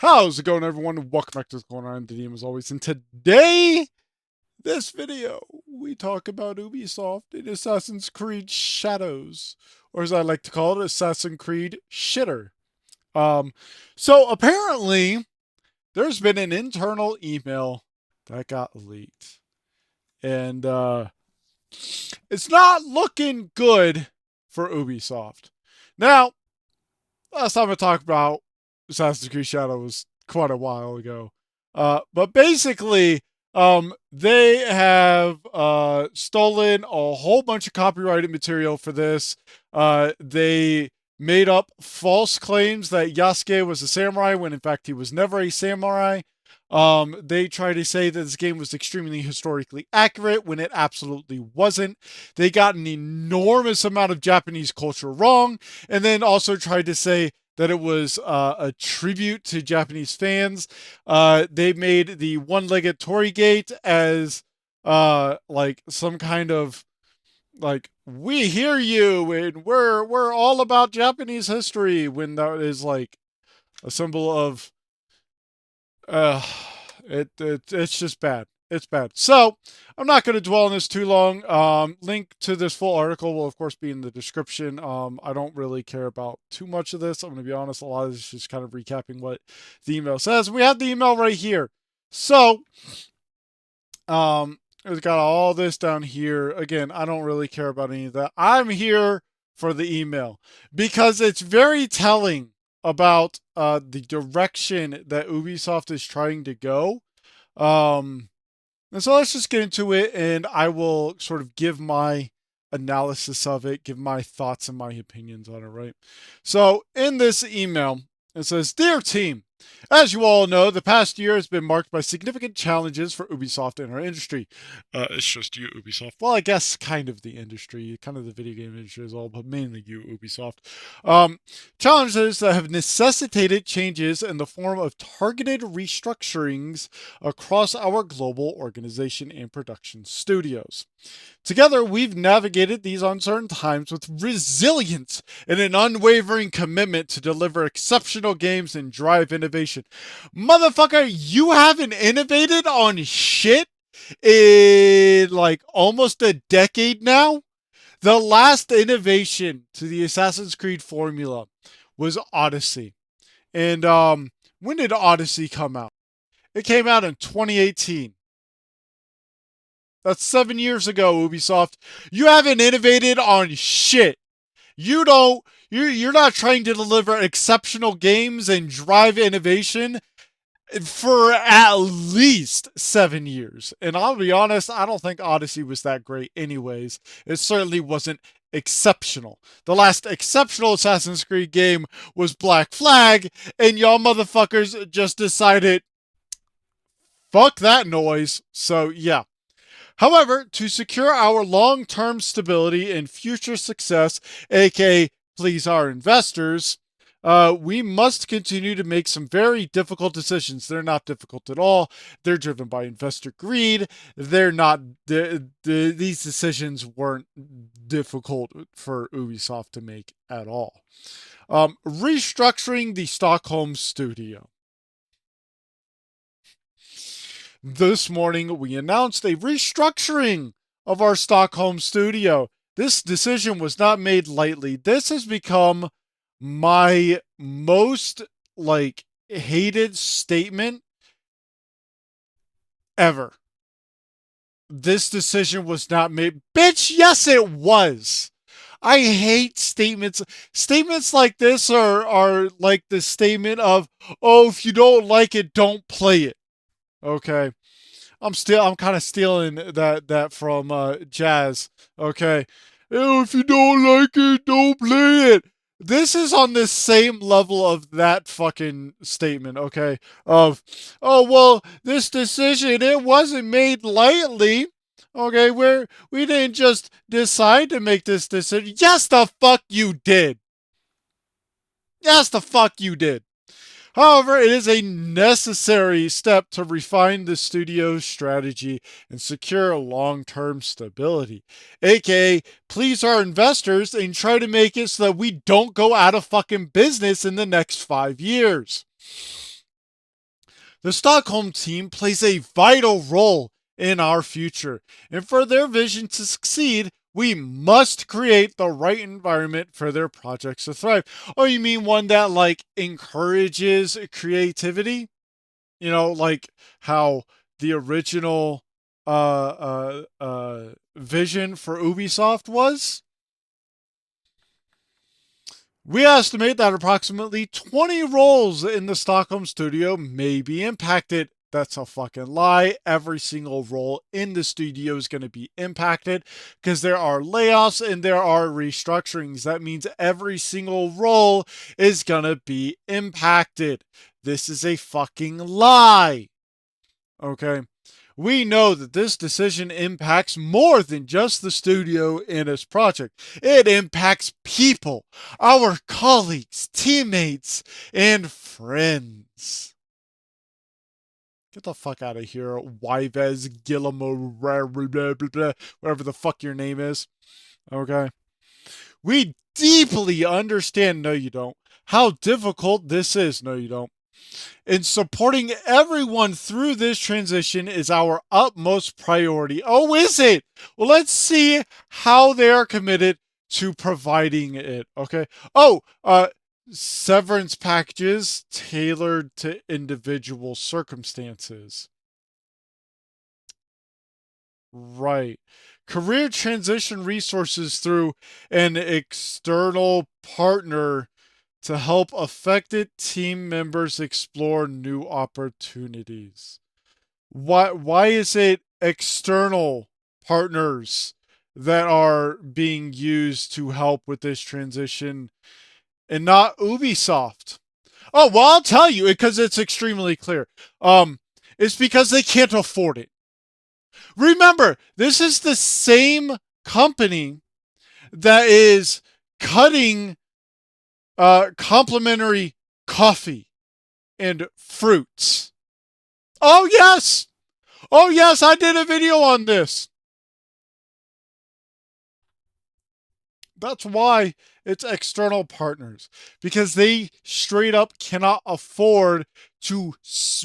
How's it going, everyone? Welcome back to what's going on in the DM as always. And today, this video, we talk about Ubisoft and Assassin's Creed Shadows, or as I like to call it, Assassin's Creed Shitter. Um, so apparently, there's been an internal email that got leaked, and it's not looking good for Ubisoft. Now, last time I talked about Assassin's Creed Shadow was quite a while ago. But basically, they have stolen a whole bunch of copyrighted material for this. They made up false claims that Yasuke was a samurai when in fact he was never a samurai. They try to say that this game was extremely historically accurate when it absolutely wasn't. They got an enormous amount of Japanese culture wrong, and then also tried to say that it was a tribute to Japanese fans. They made the one-legged Torii Gate as like some kind of like we hear you and we're all about Japanese history when that is like a symbol of uh, it's just bad. It's bad. So I'm not going to dwell on this too long. Link to this full article will of course be in the description. I don't really care about too much of this. I'm going to be honest. A lot of this is just kind of recapping what the email says. We have the email right here. So it's got all this down here. Again, I don't really care about any of that. I'm here for the email because it's very telling about the direction that Ubisoft is trying to go. And so let's just get into it, and I will sort of give my analysis of it, give my thoughts and my opinions on it, right? So in this email, it says, Dear team, as you all know, the past year has been marked by significant challenges for Ubisoft and our industry. It's just you, Ubisoft. Well, I guess kind of the industry, kind of the video game industry as well, but mainly you, Ubisoft. Challenges that have necessitated changes in the form of targeted restructurings across our global organization and production studios. Together, we've navigated these uncertain times with resilience and an unwavering commitment to deliver exceptional games and drive innovation. Motherfucker, you haven't innovated on shit in like almost a decade now? The last innovation to the Assassin's Creed formula was Odyssey. And when did Odyssey come out? It came out in 2018. That's 7 years ago, Ubisoft. You haven't innovated on shit. You don't. You're not trying to deliver exceptional games and drive innovation for at least 7 years. And I'll be honest, I don't think Odyssey was that great, anyways. It certainly wasn't exceptional. The last exceptional Assassin's Creed game was Black Flag, and y'all motherfuckers just decided, fuck that noise. So, yeah. However, to secure our long term stability and future success, aka please our investors, we must continue to make some very difficult decisions. They're not difficult at all. They're driven by investor greed. They're not. These decisions weren't difficult for Ubisoft to make at all. Restructuring the Stockholm studio. This morning, we announced a restructuring of our Stockholm studio. This decision was not made lightly. This has become my most like hated statement ever. This decision was not made. Bitch, yes it was. I hate statements. Statements like this are like the statement of, "Oh, if you don't like it, don't play it." Okay. I'm kind of stealing that from Jazz. Okay. Oh, if you don't like it, don't play it. This is on the same level of that fucking statement, okay? Of, oh well, this decision, it wasn't made lightly. Okay, we didn't just decide to make this decision. Yes, the fuck you did. Yes, the fuck you did. However, it is a necessary step to refine the studio's strategy and secure long term stability, aka please our investors and try to make it so that we don't go out of fucking business in the next 5 years. The Stockholm team plays a vital role in our future, and for their vision to succeed, we must create the right environment for their projects to thrive. Oh, you mean one that like encourages creativity? You know, like how the original vision for Ubisoft was? We estimate that approximately 20 roles in the Stockholm studio may be impacted. That's a fucking lie. Every single role in the studio is going to be impacted because there are layoffs and there are restructurings. That means every single role is going to be impacted. This is a fucking lie. Okay. We know that this decision impacts more than just the studio and its project. It impacts people, our colleagues, teammates, and friends. Get the fuck out of here, Wyvez Guillermo, whatever the fuck your name is. Okay. We deeply understand, no, you don't, how difficult this is. No, you don't. And supporting everyone through this transition is our utmost priority. Oh, is it? Well, let's see how they are committed to providing it. Okay. Oh, severance packages tailored to individual circumstances. Right. Career transition resources through an external partner to help affected team members explore new opportunities. Why is it external partners that are being used to help with this transition and not Ubisoft? Oh, well, I'll tell you because it's extremely clear. It's because they can't afford it. Remember, this is the same company that is cutting complimentary coffee and fruits. Oh, yes. Oh, yes, I did a video on this. That's why it's external partners, because they straight up cannot afford to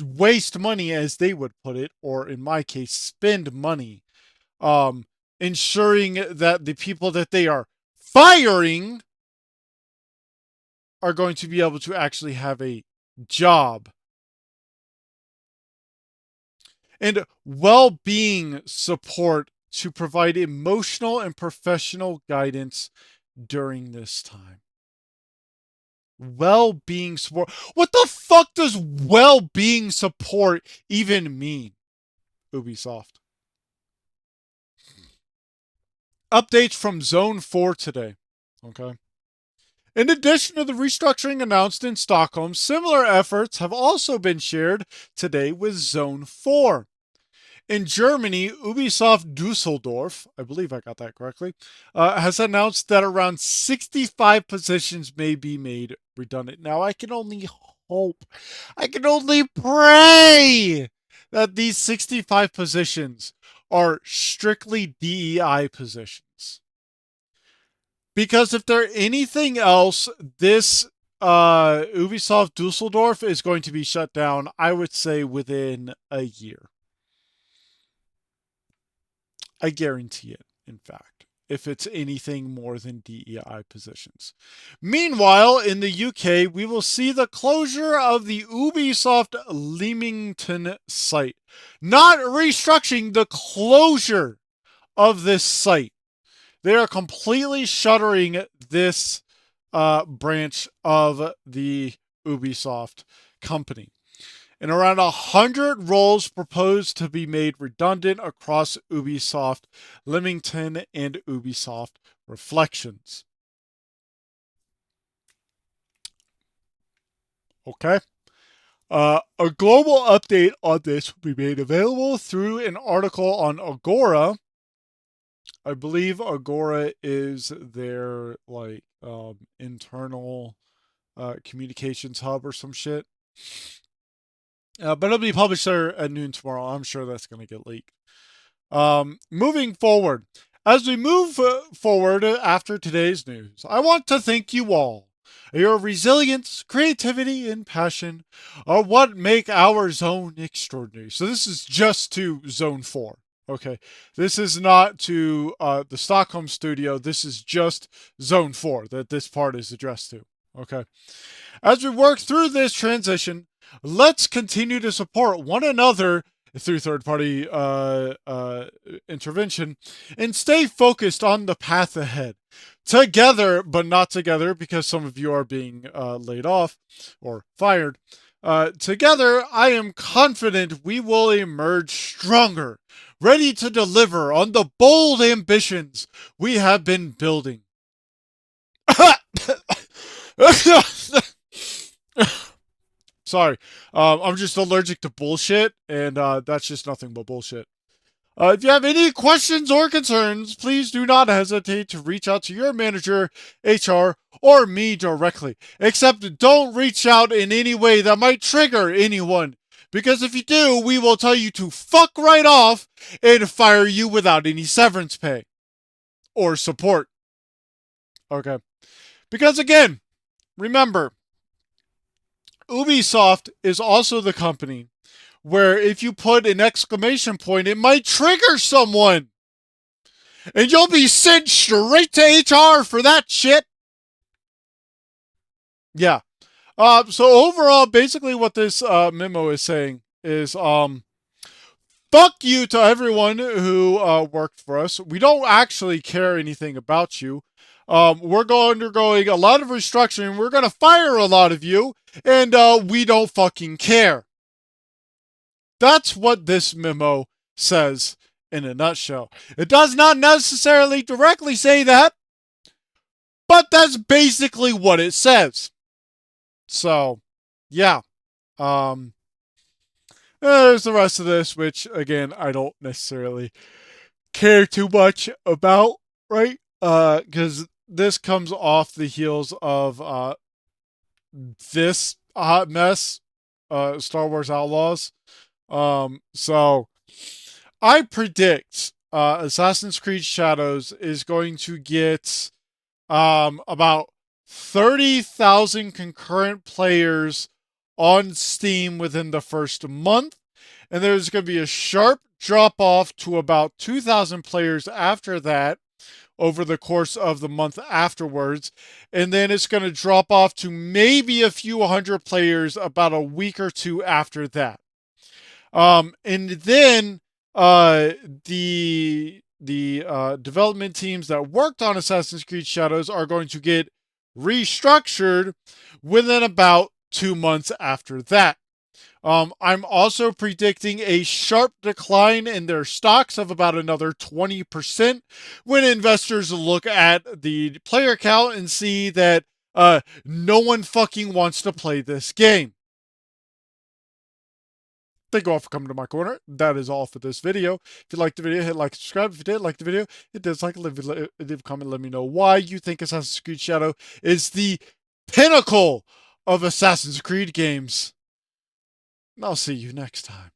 waste money, as they would put it, or in my case, spend money, um, ensuring that the people that they are firing are going to be able to actually have a job. And well-being support to provide emotional and professional guidance during this time. Well-being support. What the fuck does well-being support even mean? Ubisoft. Updates from Zone 4 today. Okay. In addition to the restructuring announced in Stockholm, similar efforts have also been shared today with Zone 4. In Germany, Ubisoft Dusseldorf, I believe I got that correctly, has announced that around 65 positions may be made redundant. Now, I can only hope, I can only pray that these 65 positions are strictly DEI positions. Because if they're anything else, this Ubisoft Dusseldorf is going to be shut down, I would say, within a year. I guarantee it, in fact, if it's anything more than DEI positions. Meanwhile, in the UK, we will see the closure of the Ubisoft Leamington site. Not restructuring, the closure of this site. They are completely shuttering this branch of the Ubisoft company. And around 100 roles proposed to be made redundant across Ubisoft Leamington and Ubisoft Reflections. Okay. A global update on this will be made available through an article on Agora. I believe Agora is their like internal communications hub or some shit. But it'll be published there at noon tomorrow. I'm sure that's going to get leaked. Moving forward, as we move forward after today's news, I want to thank you all Your resilience, creativity, and passion are what make our zone extraordinary. So this is just to Zone 4. Okay, this is not to the Stockholm studio. This is just Zone 4 that this part is addressed to. Okay. As we work through this transition, let's continue to support one another through third-party intervention and stay focused on the path ahead. Together, but not together, because some of you are being laid off or fired. Together, I am confident we will emerge stronger, ready to deliver on the bold ambitions we have been building. Sorry, I'm just allergic to bullshit, and that's just nothing but bullshit. If you have any questions or concerns, please do not hesitate to reach out to your manager, HR, or me directly. Except don't reach out in any way that might trigger anyone. Because if you do, we will tell you to fuck right off and fire you without any severance pay. Or support. Okay. Because again, remember, Ubisoft is also the company where if you put an exclamation point, it might trigger someone. And you'll be sent straight to HR for that shit. Yeah. So overall, basically what this memo is saying is, fuck you to everyone who worked for us. We don't actually care anything about you. We're undergoing a lot of restructuring. We're going to fire a lot of you, and we don't fucking care. That's what this memo says in a nutshell. It does not necessarily directly say that, but that's basically what it says. So, yeah. There's the rest of this, which, again, I don't necessarily care too much about, right? Because this comes off the heels of this hot mess, Star Wars Outlaws. So I predict Assassin's Creed Shadows is going to get about 30,000 concurrent players on Steam within the first month, and there's going to be a sharp drop off to about 2,000 players after that over the course of the month afterwards, and then it's going to drop off to maybe a few hundred players about a week or two after that. And then the development teams that worked on Assassin's Creed Shadows are going to get restructured within about 2 months after that. I'm also predicting a sharp decline in their stocks of about another 20% when investors look at the player count and see that no one fucking wants to play this game. Thank you all for coming to my corner. That is all for this video. If you liked the video, hit like and subscribe. If you did like the video, hit dislike, leave a comment, let me know why you think Assassin's Creed Shadow is the pinnacle of Assassin's Creed games. And I'll see you next time.